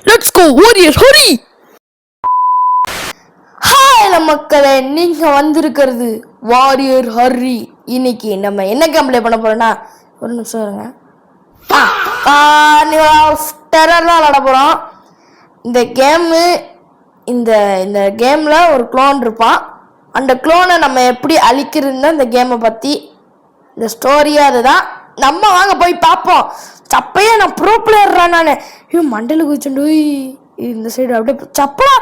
Let's go warrior Hari. Hi மக்களே, நீங்க வந்திருக்கிறது வாரியர் ஹரி. இன்னைக்கு நம்ம என்ன கேம் ப்ளே பண்ண போறோம்னா, ஒரு நிமிஷம் இருங்க. கார்னிவல் ஆஃப் டெரர் தான் விளாட போறோம். இந்த கேமு இந்த இந்த கேம்ல ஒரு க்ளோன் இருப்பான். அந்த க்ளோனை நம்ம எப்படி அழிக்கிறதுன்னு இந்த கேமை பத்தி இந்த ஸ்டோரியா அதுதான். நம்ம வாங்க போய் பார்ப்போம். சப்பையா நான் ப்ரோ பிளேயர்ரா நானு. ஐயோ மண்டல குதிச்சுண்டு இந்த சைடு அப்படியே சப்பலா.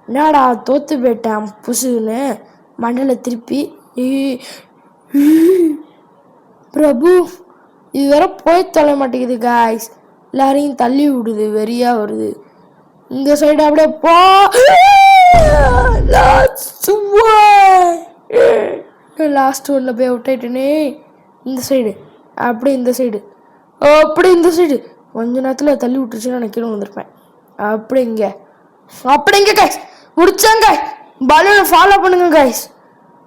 என்னடா தோத்து போயிட்டேன் புசுன்னு மண்டல திருப்பி. பிரபு இது வர போய் தொலை மாட்டேங்குது காய்ஸ். எல்லாரையும் தள்ளி விடுது, வெறியா வருது. இந்த சைடு அப்படியே போ. லாஸ்ட் ஒன்ல போய் அவுட் ஆயிட்டேனே. இந்த சைடு அப்படி இந்த சைடு அப்படி இந்த சைடு கொஞ்ச நேரத்தில் தள்ளி விட்டுருச்சுன்னா நான் கீழே வந்திருப்பேன். அப்படிங்க கைஸ் முடிச்சாங்க. பலூனை ஃபாலோ பண்ணுங்க கைஸ்.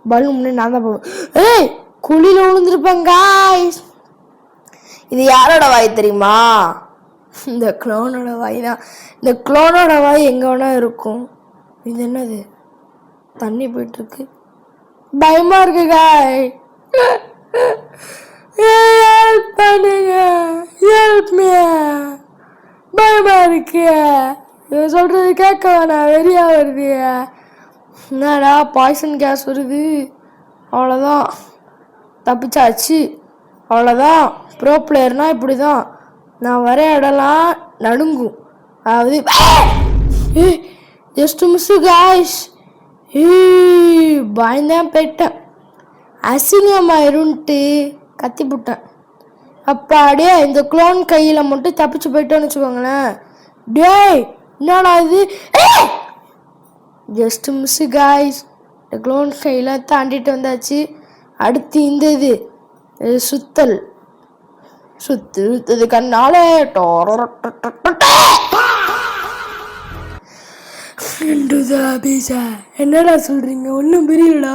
பலூன் முன்னாடி நான் தான் போவேன். ஏய் குழியில் விழுந்துருப்பேன் காய்ஸ். இது யாரோட வாய் தெரியுமா? இந்த க்ளோனோட வாய் தான். இந்த க்ளோனோட வாய் எங்கே வேணா இருக்கும். இது என்னது? தண்ணி போயிட்டுருக்கு, பயமா இருக்கு காய். ஹெல்ப் பண்ணுங்க, ஹெல்ப் மீ. பயமா இருக்கு. இவன் சொல்றது கேட்க வேணாம், வெறியா வருது. என்னடா பாய்சன் கேஸ் வருது. அவ்வளோதான், தப்பிச்சாச்சு. அவ்வளோதான். ப்ரோ பிளேயர்னா இப்படி தான். நான் வர இடம்லாம் நடுங்கும். அதாவது ஜஸ்ட் மிஸ்ஸு காய்ஸ். பயந்தான் போயிட்டேன். அசிங்கமாயிருன்ட்டு கத்தி போட்டேன். அப்பாடியே இந்த க்ளோன் கையில் மட்டும் தப்பிச்சு போயிட்டோன்னு வச்சுக்கோங்களேன். டேய் என்னடா இது? Just miss guys. இந்த க்ளோன் கையில் தாண்டிட்டு வந்தாச்சு. அடுத்து இந்த இது சுத்தல் சுத்துது கண்ணாலே. என்னடா சொல்றீங்க? ஒன்றும் புரியலடா.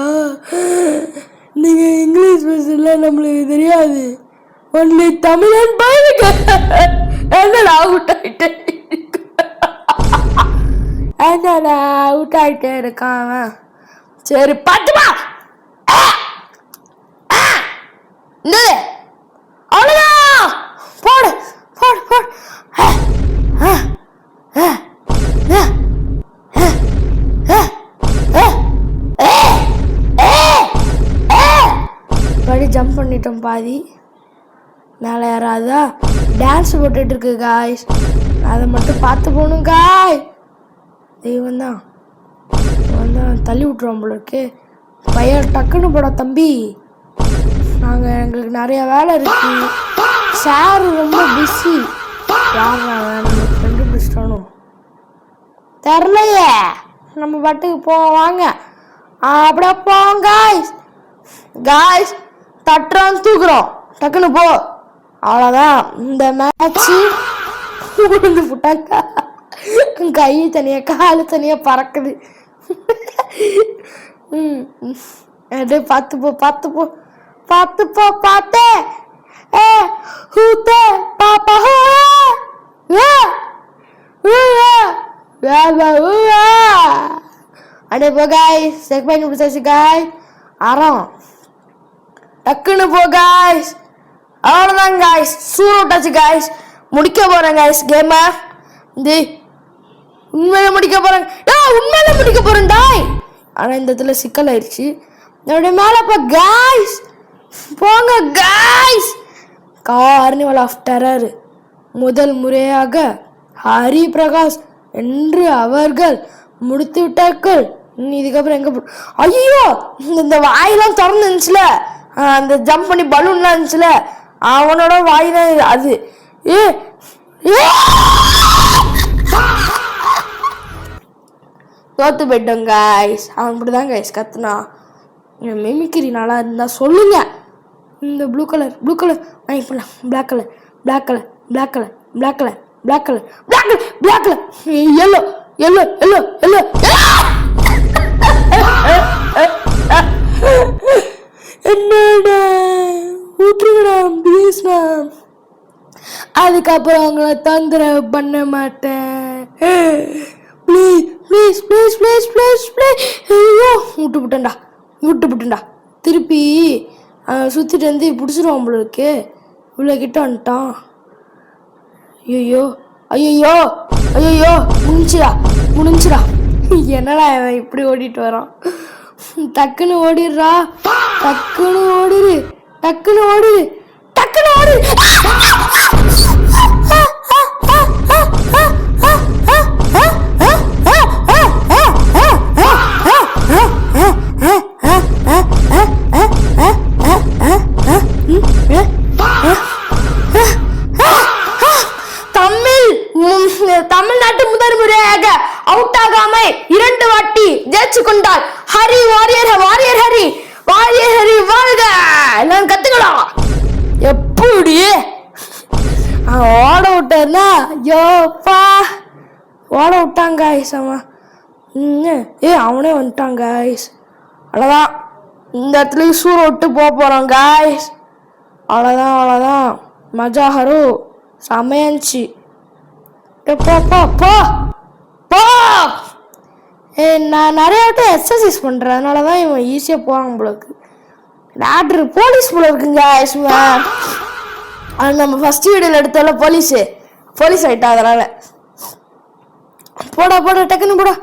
நீங்க இங்கிலீஷ் பேசல, நம்மளுக்கு தெரியாது. ஒன்லி தமிழன் பாருங்க. என்னடா அவுட் ஆயிட்டே என்னடா அவுட் ஆயிட்டே இருக்கான். சரி பாத்துமா. அவ்வளோதான். போடு போடு போடு. ஜம்ப் பண்ணிட்டோம் பாதி. மேலே யாராவதா டான்ஸ் போட்டுட்டு இருக்கு காய்ஸ். அதை மட்டும் பார்த்து போகணும் காய். தெய்வம் தான் தள்ளி விட்டுருவோம் போல இருக்கு. பையன் டக்குன்னு போட தம்பி. எங்களுக்கு நிறைய வேலை இருக்கு. சார் ரொம்ப பிஸி. கண்டுபிடிச்சிட்டானோ தெரிலையே. நம்ம பாட்டுக்கு போவோம் வாங்க. அப்படியே போவோம் காய்ஸ். காய்ஸ் தட்டுறோம் தூக்குறோம் டக்குன்னு போ. அவ்வளோதான். இந்த மேட்ச்சு விழுந்து போட்டாங்க. கை தனியாக காலு தனியாக பறக்குது. அப்படியே பார்த்து போ பார்த்து போ பார்த்து போ பார்த்து. பாப்பா அடே போ காய். செக் பண்ணி பிடிச்சாச்சு காய். அறம் டக்குன்னு போ காய்ஸ். அவ்வளோதான் காய்ஸ். சூடாச்சு காய்ஸ். முடிக்க போகிறேன் காய்ஸ் கேமை. உண்மையில முடிக்க போகிறேன். உண்மையில முடிக்க போகிறேன் டாய். ஆனால் இந்த இடத்துல சிக்கல் ஆயிடுச்சு. என்னுடைய மேலே போ காய்ஸ். போங்க காய்ஸ். கார்னிவல் ஆஃப் டெரர் முதல் முறையாக ஹரி பிரகாஷ் என்று அவர்கள் முடித்து விட்டார்கள். இதுக்கப்புறம் எங்கே ஐயோ இந்த வாயெல்லாம் திறந்து இருந்துச்சுல, அந்த ஜம்ப் பண்ணி பலூன்லாம் இருந்துச்சுல, அவனோட வாய் தான் அது. தோத்து போயிட்டோம் காய்ஸ். அவன் இப்படிதான் காய்ஸ் கத்துனா. மிமிக்ரி நல்லா இருந்தா சொல்லுங்க. இந்த ப்ளூ கலர் வாங்கி போடலாம். Black colour black colour black colour black colour black colour black colour black colour yellow yellow yellow yellow. என்னடா விட்டுருங்கடா ப்ளீஸ் மேம். அதுக்கப்புறம் அவங்கள தொந்தரவு பண்ண மாட்டேன். Please please please please please please. ஐயோ விட்டுப்புட்டேன்டா. திருப்பி சுற்றிட்டு வந்து பிடிச்சிருவான் உங்களுக்கு. இவ்வளோ கிட்ட வந்துட்டான். ஐயோ ஐயோ ஐயோ முடிஞ்சிடா. என்னடா இவன் இப்படி ஓடிட்டு வரான். டக்குன்னு ஓடிடுறா. டக்குன்னு ஓடிடு. தமிழ்நாட்டு முதல் முறையாக அவுட் ஆகாம 2 வாட்டி ஜெயிச்சு கொண்டார் ஹரி. வாரியர் ஹரி வாழ்க. எல்லாம் கத்துக்கலாம். எப்படி ஓட விட்டாருன்னா யோப்பா ஓட விட்டாங்க காய்ஸ். அவன் அவனே வந்துட்டான் காய்ஸ். அவ்வளோதான், இந்த இடத்துல சூற விட்டு போகிறோம் காய்ஸ். அவ்வளோதான் மஜா ஹரு செமையாச்சு. போ. நான் நிறைய விட்டு எக்ஸசைஸ் பண்ணுறேன், அதனால தான் இவன் ஈஸியாக போவாங்க போலக்கு. டாக்டர் போலீஸ் போல இருக்குங்க. அது நம்ம ஃபர்ஸ்ட் வீடியோவில் எடுத்தால போலீஸ் ஆகிட்டா. அதனால போடா டக்குன்னு போடா.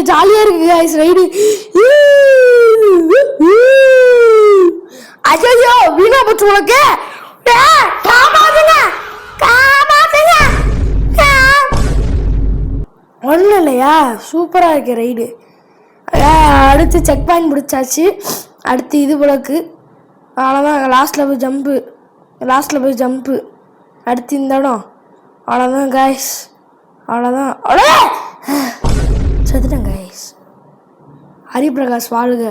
ஜாலியாக இருக்கு காய்ஸ் ரைடு. ஐயோ வீணா போச்சு உனக்கு. ஒன்றும் இல்லையா, சூப்பராக இருக்கு ரைடு. அடுத்து செக் பாயிண்ட் பிடிச்சாச்சு. அடுத்து இது போலக்கு. அவ்வளோதான், லாஸ்ட்டில் போய் ஜம்ப்பு. அடுத்து இந்த இடம். அவ்வளோதான் காய்ஸ். அவ்வளோதான் செத்துட்டேன் காய்ஸ். ஹரிபிரகாஷ் வாழ்க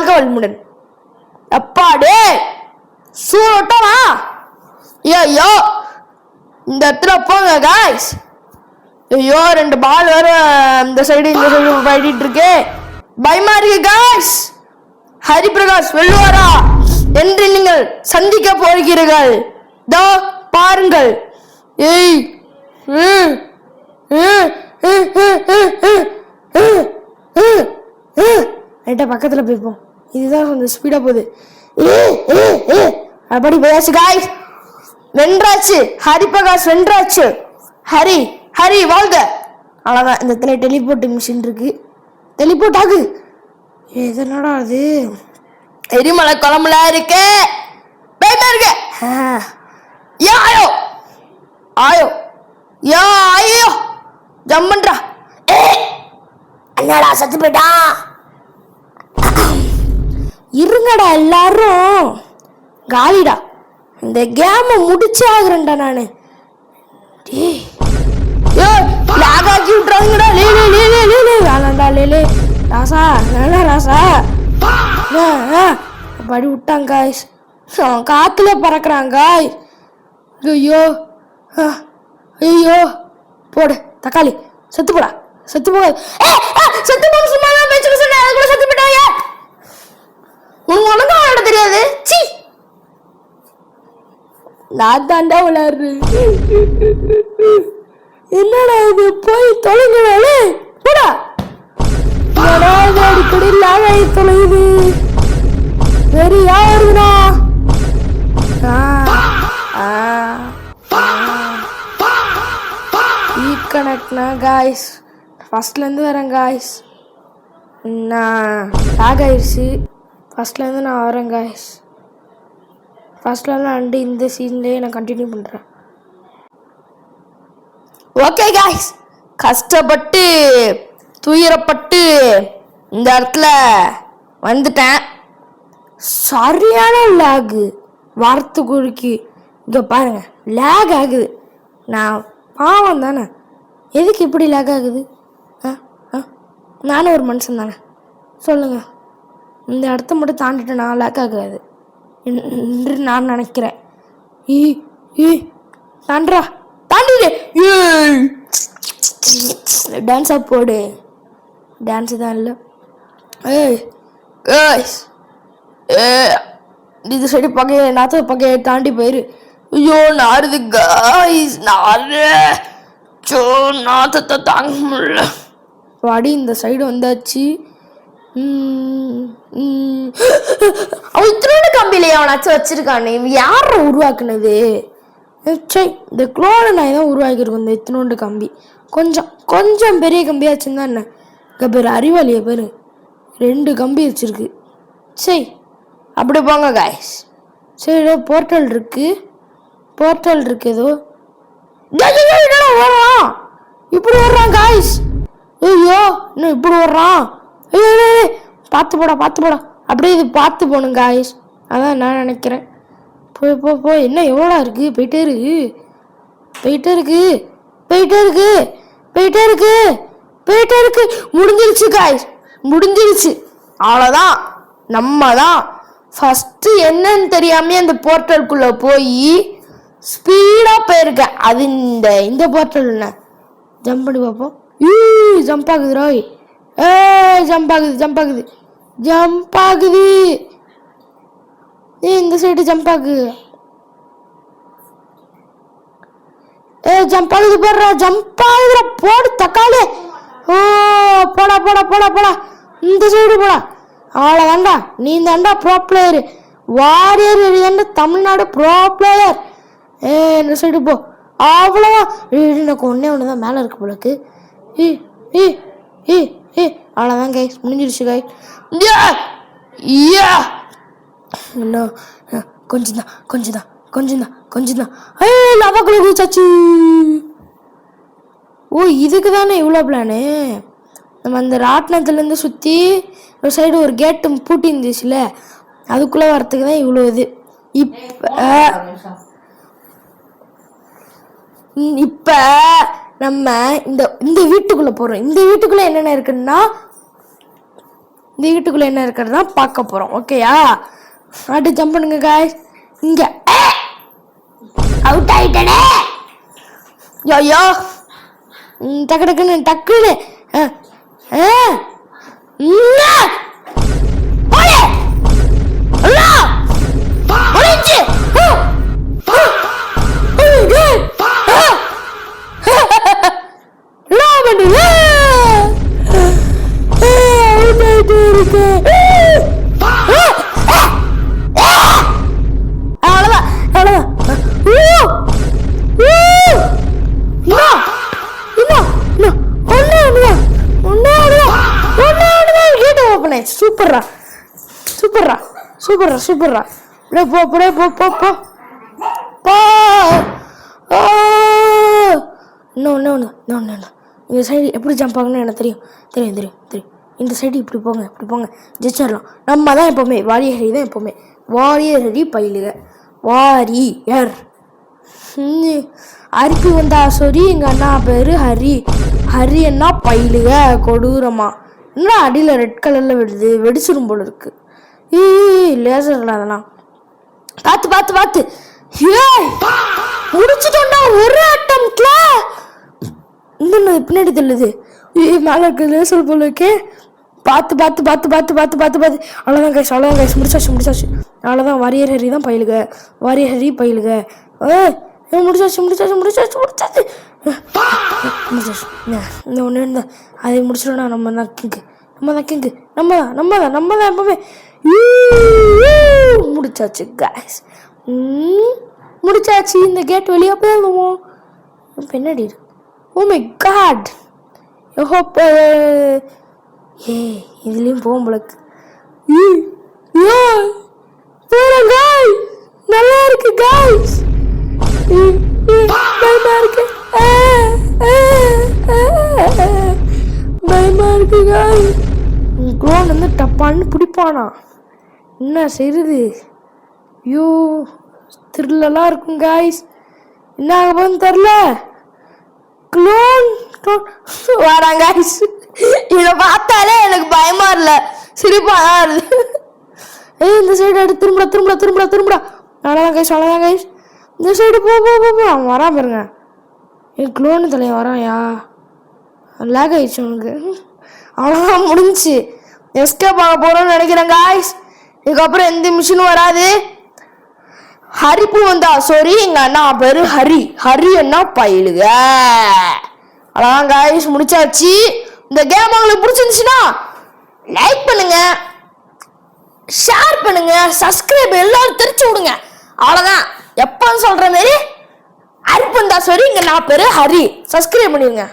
வல்முடன். அப்பாடே சூட்டமா. ஐயோ இந்த இடத்துல போங்க காய்ஸ். ஐயோ 2 பால் வேற இந்த சைடு போயிட்டு இருக்கு. பயமா இருக்கு காய்ஸ். ஹரிபிரகாஷ் வெல்லுவாரா என்று நீங்கள் சந்திக்க போகிறீர்கள். தோ பாருங்கள். பக்கத்துல போய்ப்போம். இதுதான் கொஞ்சம் ஸ்பீடா போகுது. அப்படி போயாச்சு காய்ஸ். வென்றாச்சு, ஹரிபிரகாஷ் வென்றாச்சு. ஹரி வாழ்க. அவ்வளோதான், இந்த இடத்துல டெலிபோர்ட் மிஷின் இருக்கு. டெலிபோர்ட் ஆகு. எதனடா அது? எரிமலை குழம்புல இருக்கு. ஆயோ ஜம்பன்றா. என்னடா சத்து போயிட்டா? இருங்கடா எல்லாரும் காலிடா. இந்த கேமை முடிச்சு ஆகுறேன்டா நானு. ஆக்கி விட்டுறாங்கடா. வேணாண்டா லே ராசா படி விட்டாங்க காய்ஸ். காத்துல பறக்குறாங்க காய்ஸ். ஐயோ போடு தக்காளி. செத்து போக சும்மா செத்து போயிட்டாங்க. உனக்கு ஒழுங்கா விளையாட தெரியாது. சி நான் தாண்டா விளையாடுறேன். என்னடா இது? போய் தொலைங்கடாலே போடா. அடிக்கடி லாகை தொலையுது. சரியா வருதுண்ணா. கனெக்ட்னா காய்ஸ் ஃபர்ஸ்ட்லேருந்து வரேன் காய்ஸ். நான் லாக் ஆயிடுச்சு. ஃபர்ஸ்ட்லேருந்து நான் வரேன் காய்ஸ். ஃபர்ஸ்ட்லேருந்து அண்டு இந்த சீன்லேயே நான் கண்டினியூ பண்ணுறேன். ஓகே காய்ஸ், கஷ்டப்பட்டு துயரப்பட்டு இந்த இடத்துல வந்துட்டேன். சரியான லேகு, வார்த்தை குறுக்கி. இங்கே பாருங்க லேக் ஆகுது. நான் பாவம் தானே, எதுக்கு இப்படி லேக் ஆகுது? நானும் ஒரு மனுஷன் தானே, சொல்லுங்கள். இந்த இடத்த மட்டும் தாண்டிட்டு நான் லேக் ஆகாது என்று நான் நினைக்கிறேன். தாண்டா தாண்டிடு. டான்ஸாக போடு. டான்ஸு தான் இல்லை. இது சைடு பகைய நாத்த பகையை தாண்டி போயிரு. ஐயோ நாருது காய்ஸ், நாரு சோ நாத்தத்தை தாங்க முடியல. அடி இந்த சைடு வந்தாச்சு. அவன் இத்தனோட கம்பியில அவனாச்சும் வச்சிருக்கானே, யார உருவாக்குனது? சரி, இந்த குளோனை நான் தான் உருவாக்கியிருக்கோம். இந்த இத்தனோண்டு கம்பி கொஞ்சம் கொஞ்சம் பெரிய கம்பியாச்சுன்னு தான் என்ன. இங்கே பேர் அறிவாளியை பேர் 2 கம்பி வச்சிருக்கு. சரி அப்படி போங்க காய்ஸ். சரி ஏதோ போர்ட்டல் இருக்கு ஏதோ. வர்றான் இப்படி வர்றான் காய்ஸ். ஐயோ இன்னும் இப்படி வர்றான். பார்த்து போடா அப்படியே இது பார்த்து போகணும் காய்ஸ். அதான் நான் நினைக்கிறேன். போ என்ன எவ்வளோ இருக்கு? போயிட்டே இருக்கு. முடிஞ்சிருச்சு காய்ஸ், முடிஞ்சிருச்சு. அவ்வளோதான், நம்ம தான் ஃபஸ்ட்டு என்னன்னு தெரியாமே அந்த போர்ட்டலுக்குள்ளே போய் ஸ்பீடாக போயிருக்கேன். அது இந்த போர்ட்டல் என்ன ஜம்ப் பண்ணி பார்ப்போம். ஜம்ப் ஆகுது ராய். ஜம்ப் ஆகுது. இந்த சைடு ஜம்ப் ஆகுது. ஜம்ப் ஆகுது போடுறா, ஜம்ப் ஆகுதுடா. போடு தக்காளி. போடா இந்த சைடு போடா. அவ்வளோதாண்டா, நீ தாண்டா ப்ரோ பிளேயர். வாரியர் தாண்டா தமிழ்நாடு ப்ரோ பிளேயர். இந்த சைடு போ. அவ்வளோதான். எனக்கு ஒன்று தான் மேலே இருக்கு போலக்கு. அவ்வளோதான் கைஸ், முடிஞ்சிருச்சு கைஸ். இன்னும் கொஞ்சம் தான். லவாக்குள்ள குதிச்சாச்சு. இதுக்கு தானே இவ்வளோ பிளானு. நம்ம அந்த ராட்டினத்துலேருந்து சுற்றி ஒரு சைடு ஒரு கேட்டு பூட்டி இருந்துச்சுல, அதுக்குள்ளே வரத்துக்கு தான் இவ்வளோ இது. இப்போ நம்ம இந்த வீட்டுக்குள்ளே போகிறோம். இந்த வீட்டுக்குள்ளே என்னென்ன இருக்குன்னா, இந்த வீட்டுக்குள்ளே என்ன இருக்கிறது தான் பார்க்க போகிறோம். ஓகேயா? ஆட்டு ஜம்ப் பண்ணுங்க காய்ஸ். இங்கே அவுட் ஆயிட்டனே. ஐயோ டக்குன்னு சூப்பர்ரா. இன்னும் இந்த சைடு எப்படி ஜம்ப் ஆகணும்னு எனக்கு தெரியும். இந்த சைடு இப்படி போங்க ஜெயிச்சிடலாம். நம்ம தான் எப்போவுமே வாரியர் தான் எப்போவுமே. வாரியர் பயிலுக. வாரியர் அரிப்பு வந்தா சரி. எங்கள் அண்ணா பேர் ஹரி அண்ணா பயிலுக. கொடூரமா என்ன அடியில் ரெட் கலரில் வெடிச்சிரும் போல இருக்கு. லேசர்ல அதெல்லாம் பார்த்து முடிச்சுட்டோம்டா ஒரு அட்டம்ப்ட்ல. இந்த பின்னாடி தெரியலுது. மேலே இருக்கு லேசர் போல இருக்கே. பார்த்து அவ்வளோதான் கைஸ், முடிச்சாச்சு. அவ்வளோதான், வாரியர் ஹரி தான் பயிலுக. முடிச்சாச்சு. இந்த ஒன்று இருந்தால் அதை முடிச்சிட்டோம்னா நம்ம தான் கிங்கு. நம்ம தான் எப்பவுமே. முடிச்சாச்சு கைஸ், முடிச்சாச்சு. இந்த கேட் வெளியே போயிடுவோம். பின்னாடி ஓ மை காட். இதுலேயும் போகும் போலக்கு. நல்லா இருக்கு கைஸ். பயமா இருக்கு கைஸ். குளோன் வந்து டப்பான்னு பிடிப்பானா என்ன செய்யுது? ஐயோ த்ரில்லெல்லாம் இருக்கும் காய்ஸ். என்ன ஆக போகுதுன்னு தெரில. குளோன் வராங்க காய்ஸ். இதை பார்த்தாலே எனக்கு பயமா இல்லை, சிரிப்பா தான் வருது. இந்த சைடு எடுத்து திரும்புடா. அவ்வளோதான் கைஸ். இந்த சைடு போ. அவன் வரான் பாருங்க. என் குளோனு தலையை வரான்யா. லேக் ஆயிடுச்சு அவனுக்கு. அவ்வளோதான், முடிஞ்சு எஸ்கேப் ஆக போகிறோன்னு நினைக்கிறேன் காய்ஸ். இதுக்கப்புறம் எந்த மிஷினும் வராது. ஹரிப்பு வந்தா சாரி, எங்க அண்ணா பேரு ஹரி. ஹரி என்ன பயிலுக. அதான் காய்ஸ் முடிச்சாச்சு. இந்த கேம் உங்களுக்கு பிடிச்சிருந்துச்சுன்னா லைக் பண்ணுங்க, ஷேர் பண்ணுங்க, சப்ஸ்கிரைப் எல்லாரும் தெரிச்சு விடுங்க. அவ்வளோதான். எப்பன்னு சொல்ற மாதிரி ஹரிப்பு வந்தா சாரி, எங்க அண்ணா பேரு ஹரி. சப்ஸ்கிரைப் பண்ணிருங்க.